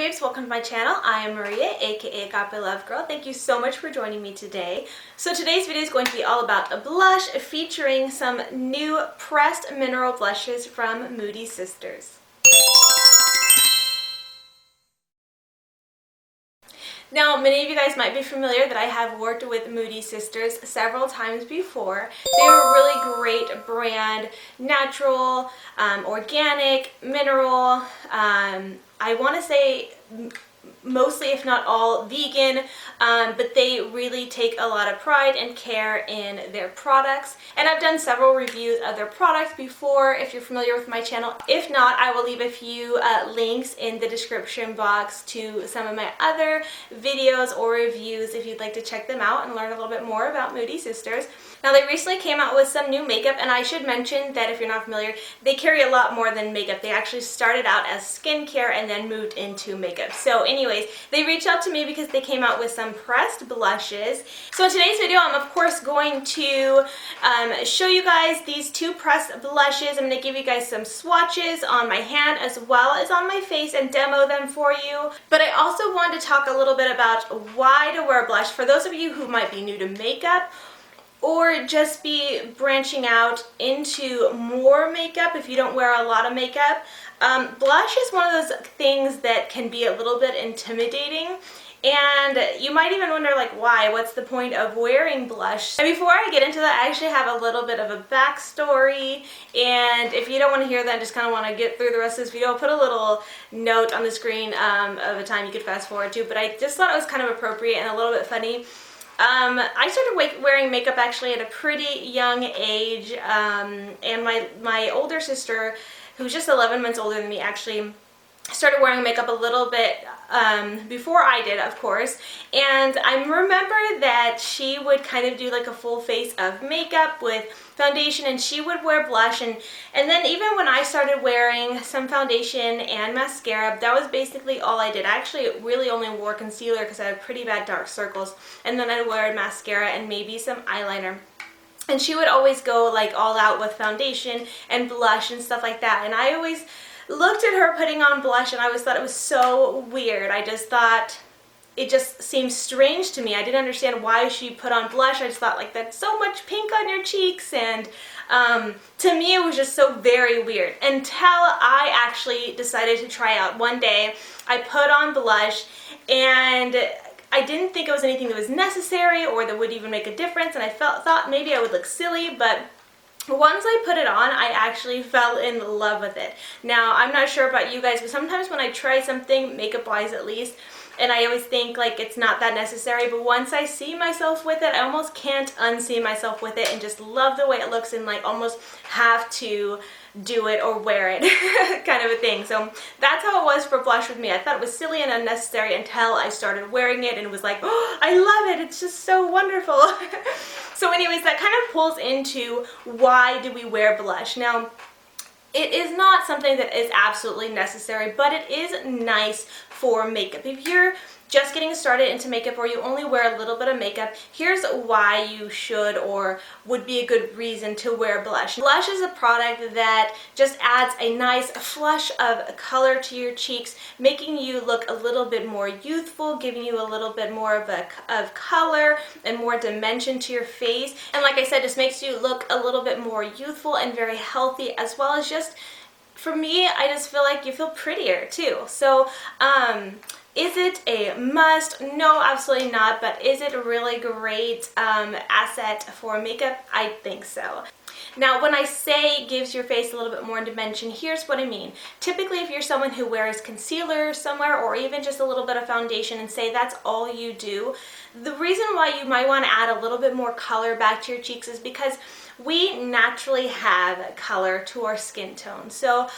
babes, welcome to my channel. I am Maria, aka agapelovegirl. Thank you so much for joining me today. So today's video is going to be all about a blush featuring some new pressed mineral blushes from Moody Sisters. Now, many of you guys might be familiar that I have worked with Moody Sisters several times before. They're a really great brand, natural, organic, mineral, I want to say mostly, if not all, vegan, but they really take a lot of pride and care in their products. And I've done several reviews of their products before, if you're familiar with my channel. If not, I will leave a few links in the description box to some of my other videos or reviews if you'd like to check them out and learn a little bit more about Moody Sisters. Now, they recently came out with some new makeup, and I should mention that if you're not familiar, they carry a lot more than makeup. They actually started out as skincare and then moved into makeup. So anyways, they reached out to me because they came out with some pressed blushes. So in today's video, I'm of course going to show you guys these two pressed blushes. I'm going to give you guys some swatches on my hand as well as on my face and demo them for you. But I also wanted to talk a little bit about why to wear blush for those of you who might be new to makeup, or just be branching out into more makeup if you don't wear a lot of makeup. Blush is one of those things that can be a little bit intimidating, and you might even wonder, like, why? What's the point of wearing blush? And before I get into that, I actually have a little bit of a backstory, and if you don't want to hear that, just kind of want to get through the rest of this video, I'll put a little note on the screen of a time you could fast forward to, but I just thought it was kind of appropriate and a little bit funny. I started wearing makeup actually at a pretty young age, and my older sister, who's just 11 months older than me, actually started wearing makeup a little bit before I did, of course. And I remember that she would kind of do like a full face of makeup with foundation, and she would wear blush, and then even when I started wearing some foundation and mascara, that was basically all I did. I actually really only wore concealer because I had pretty bad dark circles, and then I'd wear mascara and maybe some eyeliner. And she would always go like all out with foundation and blush and stuff like that, and I always looked at her putting on blush and I always thought it was so weird. I just thought it just seemed strange to me. I didn't understand why she put on blush. I just thought, like, that's so much pink on your cheeks, and to me it was just so very weird until I actually decided to try out. One day I put on blush and I didn't think it was anything that was necessary or that would even make a difference, and I thought maybe I would look silly, but once I put it on, I actually fell in love with it. Now, I'm not sure about you guys, but sometimes when I try something, makeup-wise at least, and I always think like it's not that necessary, but once I see myself with it, I almost can't unsee myself with it and just love the way it looks and like almost have to do it or wear it kind of a thing. So that's how it was for blush with me. I thought it was silly and unnecessary until I started wearing it and was like, oh, I love it. It's just so wonderful. So anyways, that kind of pulls into why do we wear blush. Now, it is not something that is absolutely necessary, but it is nice for makeup. If you're just getting started into makeup or you only wear a little bit of makeup, here's why you should or would be a good reason to wear blush. Blush is a product that just adds a nice flush of color to your cheeks, making you look a little bit more youthful, giving you a little bit more of color and more dimension to your face. And like I said, just makes you look a little bit more youthful and very healthy, as well as just, for me, I just feel like you feel prettier too. So, is it a must? No, absolutely not, but is it a really great asset for makeup? I think so. Now, when I say gives your face a little bit more dimension, here's what I mean. Typically, if you're someone who wears concealer somewhere or even just a little bit of foundation and say that's all you do, the reason why you might want to add a little bit more color back to your cheeks is because we naturally have color to our skin tone. So,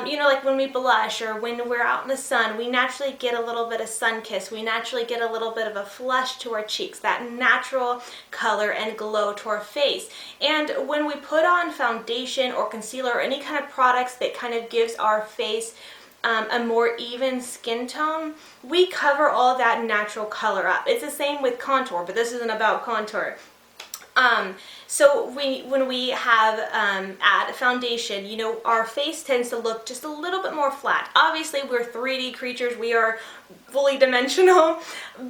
you know, like when we blush or when we're out in the sun, we naturally get a little bit of sun kiss. We naturally get a little bit of a flush to our cheeks, that natural color and glow to our face. And when we put on foundation or concealer or any kind of products that kind of gives our face a more even skin tone, we cover all that natural color up. It's the same with contour, but this isn't about contour. So when we have add foundation, you know, our face tends to look just a little bit more flat. Obviously, we're 3D creatures. We are fully dimensional.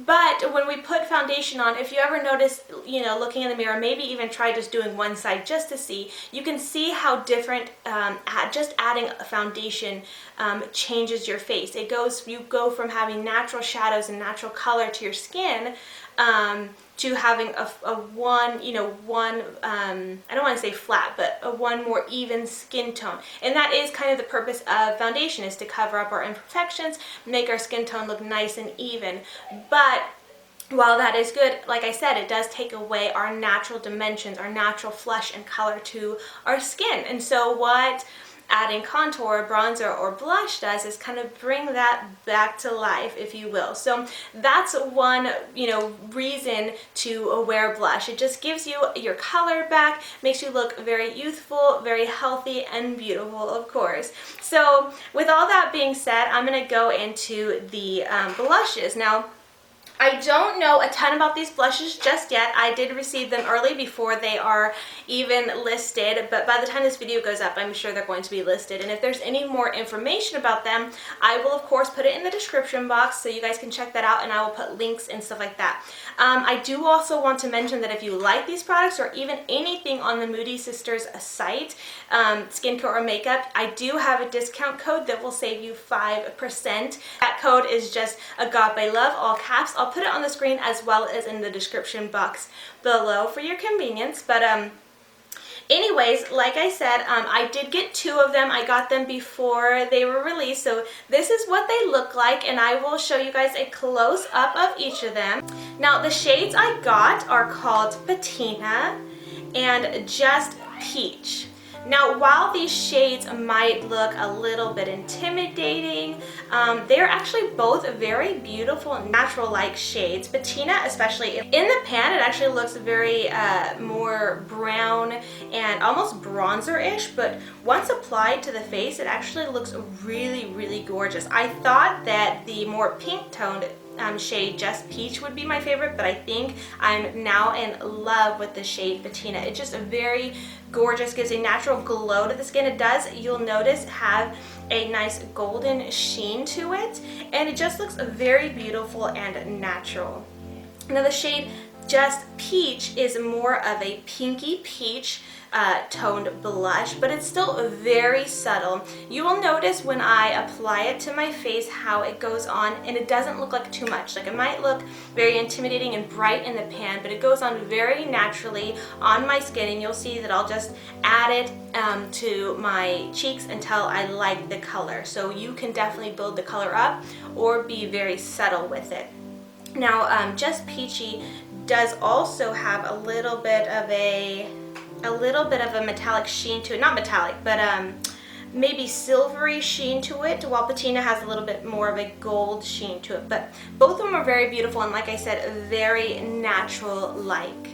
But when we put foundation on, if you ever notice, you know, looking in the mirror, maybe even try just doing one side just to see, you can see how different just adding a foundation changes your face. You go from having natural shadows and natural color to your skin to having a one, you know, I don't want to say flat, but a one more even skin tone. And that is kind of the purpose of foundation, is to cover up our imperfections, make our skin tone look nice and even. But while that is good, like I said, it does take away our natural dimensions, our natural flush and color to our skin. And so what adding contour, bronzer, or blush does is kind of bring that back to life, if you will. So that's one, you know, reason to wear blush. It just gives you your color back, makes you look very youthful, very healthy, and beautiful, of course. So with all that being said, I'm going to go into the blushes. Now, I don't know a ton about these blushes just yet. I did receive them early before they are even listed, but by the time this video goes up, I'm sure they're going to be listed. And if there's any more information about them, I will of course put it in the description box so you guys can check that out, and I will put links and stuff like that. I do also want to mention that if you like these products, or even anything on the Moody Sisters site, skincare or makeup, I do have a discount code that will save you 5%. That code is just agapeLove, all caps. I'll put it on the screen as well as in the description box below for your convenience. But anyways, like I said, I did get 2 of them. I got them before they were released. So this is what they look like, and I will show you guys a close-up of each of them. Now, the shades I got are called Patina and Just Peach. Now, while these shades might look a little bit intimidating, they're actually both very beautiful, natural-like shades. Patina, especially in the pan, it actually looks very more brown and almost bronzer-ish, but once applied to the face, it actually looks really, really gorgeous. I thought that the more pink-toned shade Just Peach would be my favorite, but I think I'm now in love with the shade Patina. It's just a very gorgeous, gives a natural glow to the skin. It does, you'll notice, have a nice golden sheen to it, and it just looks very beautiful and natural. Now the shade Just Peach is more of a pinky peach toned blush, but it's still very subtle. You will notice when I apply it to my face how it goes on, and it doesn't look like too much. Like, it might look very intimidating and bright in the pan, but it goes on very naturally on my skin, and you'll see that I'll just add it to my cheeks until I like the color. So you can definitely build the color up or be very subtle with it. Now, Just Peachy does also have a little bit of a metallic sheen to it. Not metallic, but maybe silvery sheen to it, while Patina has a little bit more of a gold sheen to it. But both of them are very beautiful, and like I said, very natural-like.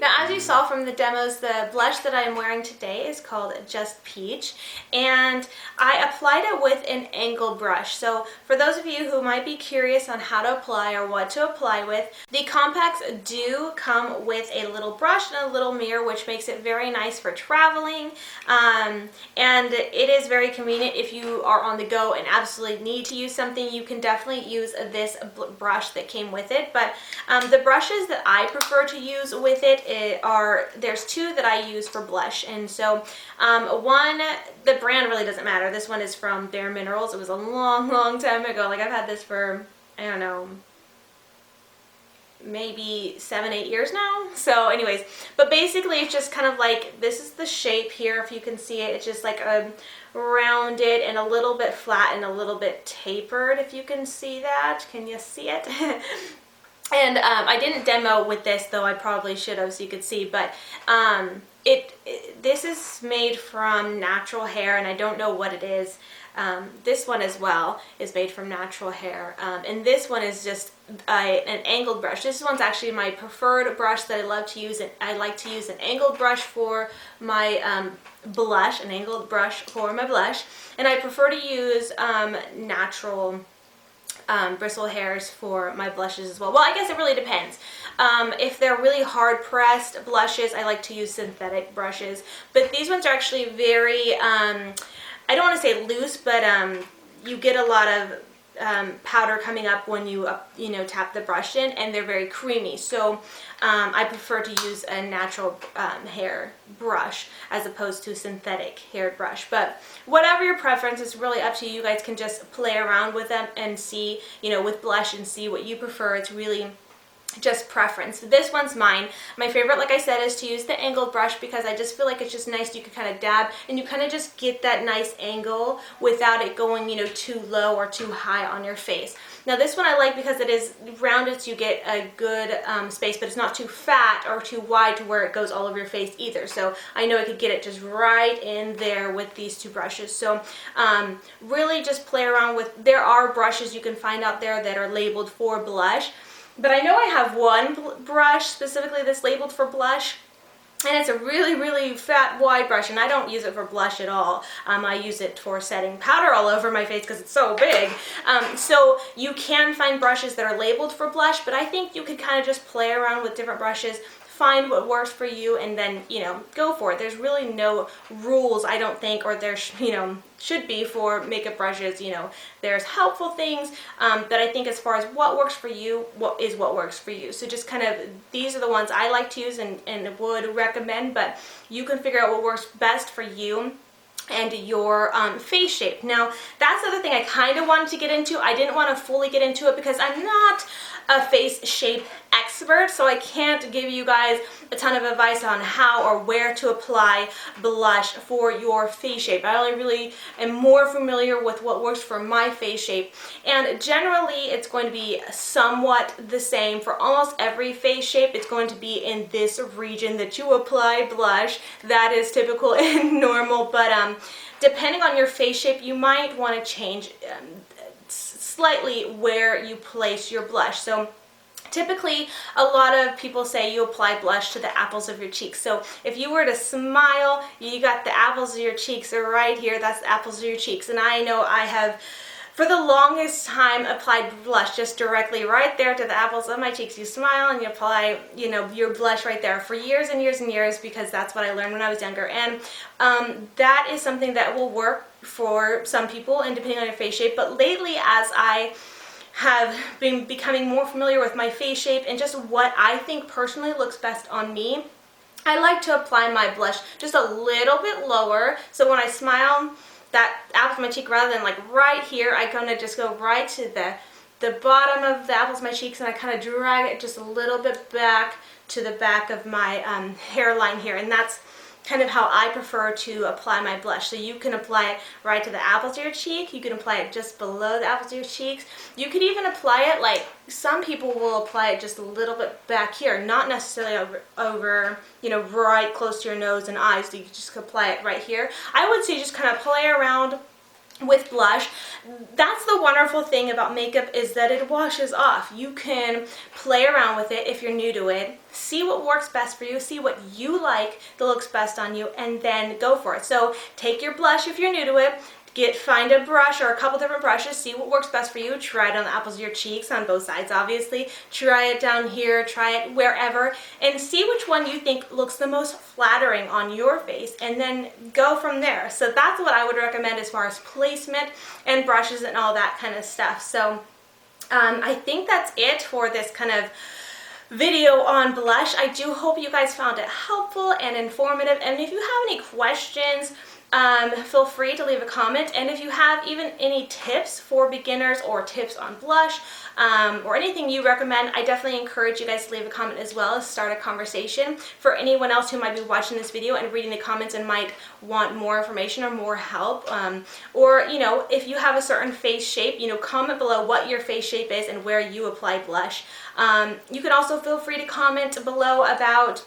Now, as you saw from the demos, the blush that I am wearing today is called Just Peach, and I applied it with an angle brush. So for those of you who might be curious on how to apply or what to apply with, the compacts do come with a little brush and a little mirror, which makes it very nice for traveling, and it is very convenient if you are on the go and absolutely need to use something. You can definitely use this brush that came with it, but the brushes that I prefer to use with it there's 2 that I use for blush, and so one, the brand really doesn't matter. This one is from Bare Minerals. It was a long time ago. Like, I've had this for, I don't know, maybe 7-8 years now. So anyways, but basically it's just kind of like, this is the shape here, if you can see it. It's just like a rounded and a little bit flat and a little bit tapered, if you can see that. Can you see it? And I didn't demo with this, though I probably should have so you could see, but this is made from natural hair, and I don't know what it is. This one as well is made from natural hair, and this one is just an angled brush. This one's actually my preferred brush that I love to use, and I like to use an angled brush for my blush, and I prefer to use natural bristle hairs for my blushes as well. Well, I guess it really depends. If they're really hard pressed blushes, I like to use synthetic brushes, but these ones are actually very, I don't want to say loose, but you get a lot of powder coming up when you tap the brush in, and they're very creamy. So I prefer to use a natural hair brush as opposed to a synthetic hair brush. But whatever your preference is, really up to you. You guys can just play around with them and see, with blush, and see what you prefer. It's really just preference. This one's mine. My favorite, like I said, is to use the angled brush because I just feel like it's just nice. You can kind of dab and you kind of just get that nice angle without it going, too low or too high on your face. Now this one I like because it is rounded, so you get a good space, but it's not too fat or too wide to where it goes all over your face either. So I know I could get it just right in there with these two brushes. So really just play around with, there are brushes you can find out there that are labeled for blush. But I know I have one brush specifically that's labeled for blush, and it's a really, really fat, wide brush, and I don't use it for blush at all. I use it for setting powder all over my face because it's so big. So you can find brushes that are labeled for blush, but I think you could kind of just play around with different brushes, find what works for you, and then, go for it. There's really no rules, I don't think, or there, should be for makeup brushes. There's helpful things, but I think as far as what works for you, what works for you. So just kind of, these are the ones I like to use and would recommend, but you can figure out what works best for you and your face shape. Now, that's the other thing I kind of wanted to get into. I didn't want to fully get into it because I'm not a face shape expert, so I can't give you guys a ton of advice on how or where to apply blush for your face shape. I only really am more familiar with what works for my face shape, and generally it's going to be somewhat the same for almost every face shape. It's going to be in this region that you apply blush. That is typical and normal, but depending on your face shape, you might want to change slightly where you place your blush. So typically, a lot of people say you apply blush to the apples of your cheeks. So if you were to smile, you got the apples of your cheeks are right here. That's the apples of your cheeks. And I know I have, for the longest time, applied blush just directly right there to the apples of my cheeks. You smile and you apply, your blush right there for years and years and years, because that's what I learned when I was younger. And that is something that will work for some people and depending on your face shape. But lately, as I have been becoming more familiar with my face shape and just what I think personally looks best on me, I like to apply my blush just a little bit lower. So when I smile, that apple of my cheek, rather than like right here, I kind of just go right to the bottom of the apples of my cheeks, and I kind of drag it just a little bit back to the back of my hairline here. And that's kind of how I prefer to apply my blush. So you can apply it right to the apples of your cheek. You can apply it just below the apples of your cheeks. You could even apply it, like some people will apply it just a little bit back here, not necessarily over right close to your nose and eyes. So you can just apply it right here. I would say just kind of play around with blush. That's the wonderful thing about makeup, is that it washes off. You can play around with it if you're new to it, see what works best for you, see what you like that looks best on you, and then go for it. So take your blush if you're new to it, find a brush or a couple different brushes, see what works best for you, try it on the apples of your cheeks, on both sides obviously, try it down here, try it wherever, and see which one you think looks the most flattering on your face, and then go from there. So that's what I would recommend as far as placement and brushes and all that kind of stuff. So I think that's it for this kind of video on blush. I do hope you guys found it helpful and informative, and if you have any questions, feel free to leave a comment. And if you have even any tips for beginners or tips on blush or anything you recommend, I definitely encourage you guys to leave a comment as well, as start a conversation. For anyone else who might be watching this video and reading the comments and might want more information or more help, or if you have a certain face shape, comment below what your face shape is and where you apply blush. You can also feel free to comment below about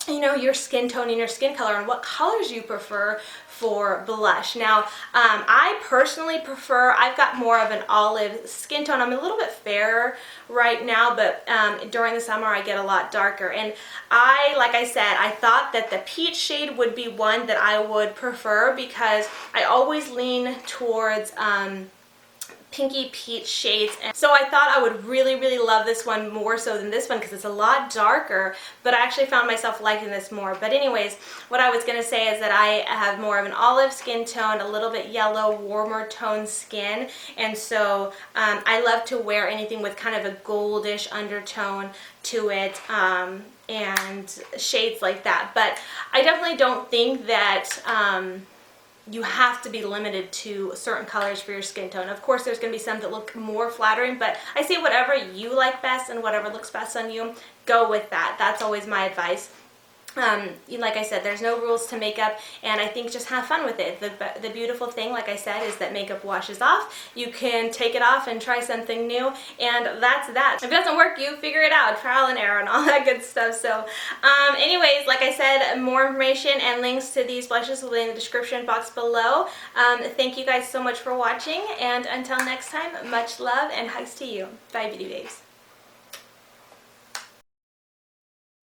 you know, your skin tone and your skin color and what colors you prefer for blush. Now, I personally prefer, I've got more of an olive skin tone. I'm a little bit fairer right now, but during the summer I get a lot darker. And like I said, I thought that the peach shade would be one that I would prefer because I always lean towards pinky peach shades, and so I thought I would really love this one more so than this one because it's a lot darker, but I actually found myself liking this more. But anyways, what I was going to say is that I have more of an olive skin tone, a little bit yellow, warmer toned skin, and so I love to wear anything with kind of a goldish undertone to it, and shades like that. But I definitely don't think that you have to be limited to certain colors for your skin tone. Of course, there's going to be some that look more flattering, but I say whatever you like best and whatever looks best on you, go with that. That's always my advice. Like I said, there's no rules to makeup, and I think just have fun with it. The beautiful thing, like I said, is that makeup washes off. You can take it off and try something new, and that's that. If it doesn't work, you figure it out, trial and error and all that good stuff. So anyways, like I said, more information and links to these blushes will be in the description box below. Thank you guys so much for watching, and until next time, much love and hugs to you. Bye, Beauty Babes.